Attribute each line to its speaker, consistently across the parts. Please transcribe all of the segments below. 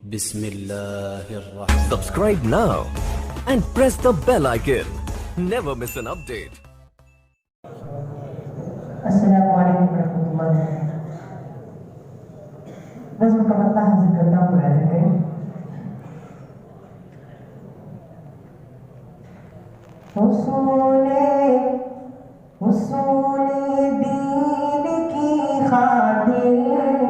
Speaker 1: Bismillahirrahmanirrahim.
Speaker 2: Subscribe now and press the bell icon. Never miss an update.
Speaker 3: Assalamualaikum warahmatullahi wabarakatuh. नज़्म का पत्ता हासिल करता हूँ कुरान करीम। उसूले दीन की खातिर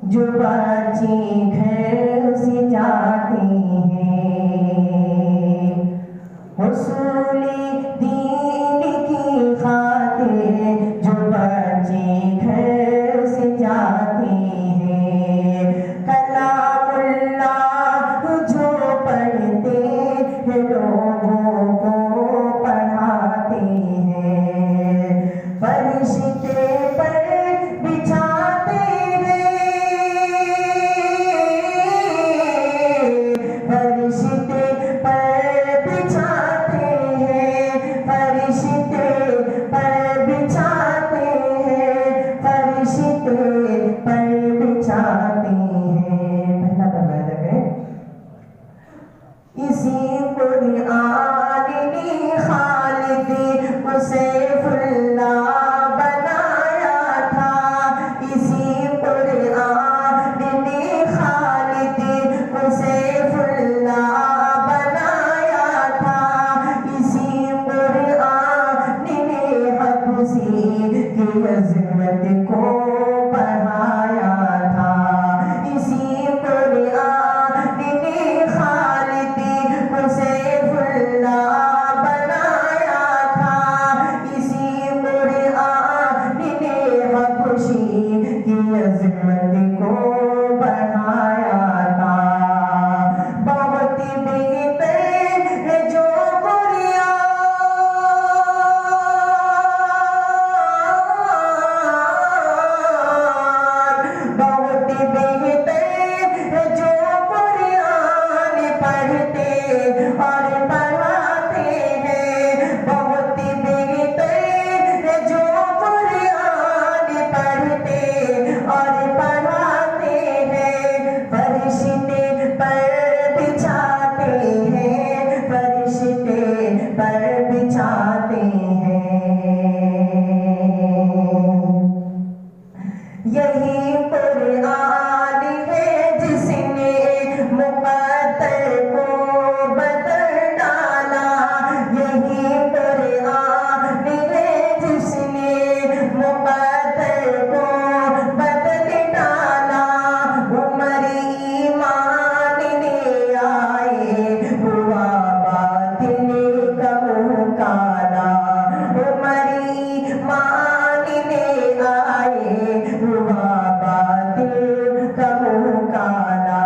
Speaker 3: जो बच्चे घर से जाते हैं, उसूले दीन की खातिर जो बच्चे घर से जाते हैं, कलामुल्लाह जो पढ़ते हैं लोगों को पढ़ाते हैं, फरिश्ते पर बिछाते हैं, फरिश्ते पर बिछाते हैं, फरिश्ते पर बिछाते हैं, फरिश्ते पर बिछाते हैं। पहला बंदा करें। इसी कुरान ने खालिद मुसैफुल्लाह बनाया था, इसी कुरान ने खालिद मुसैफुल्लाह बनाया था, इसी कुरान ने हबसी की अज़मत को बढ़ाया था, इसी कुरान ने खालिद मुसैफुल्लाह बनाया था, इसी कुरान ने हबशी की अज़मत को बढ़ाया था। बहुत बेहतर है जो कुरान, बहुत बेहतर है जो कुरान पढ़ते और पढ़ाते हैं, बहुत बेहतर है जो कुरान पढ़ते और पढ़ाते हैं, फरिश्ते पर बिछाते हैं, फरिश्ते पर बिछाते हैं। यही कुरान है जिसने मुक़द्दर को बदल डाला, यही कुरान है जिसने मुक़द्दर को बदल डाला। उमर ईमान ले आए हुआ बातिल का मुकाला, उमर ईमान ले आए हुआ बातिल का मुकाला।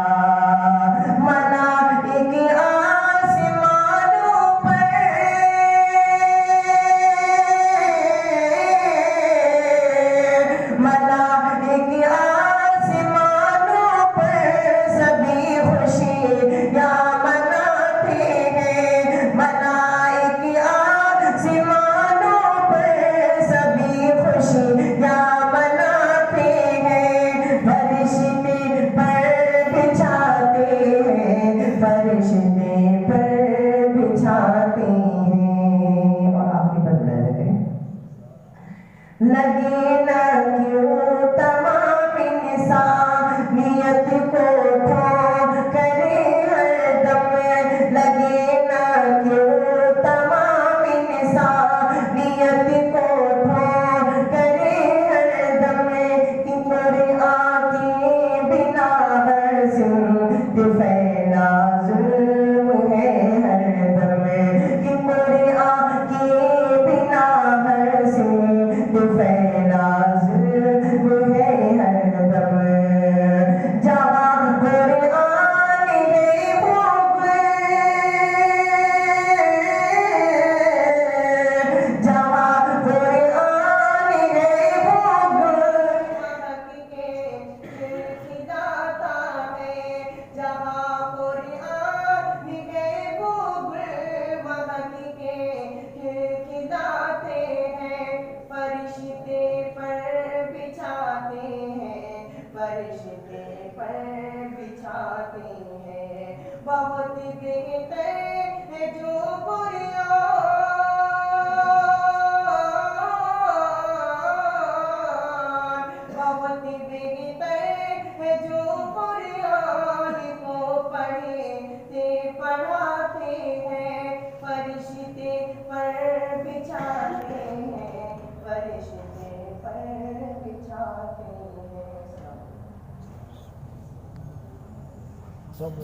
Speaker 3: बेहतर है जो बहुत बेहतर है जो कुरान को पढ़ते पढ़ाते हैं फरिश्ते पर बिछाते हैं फरिश्ते पर बिछाते हैं
Speaker 1: सब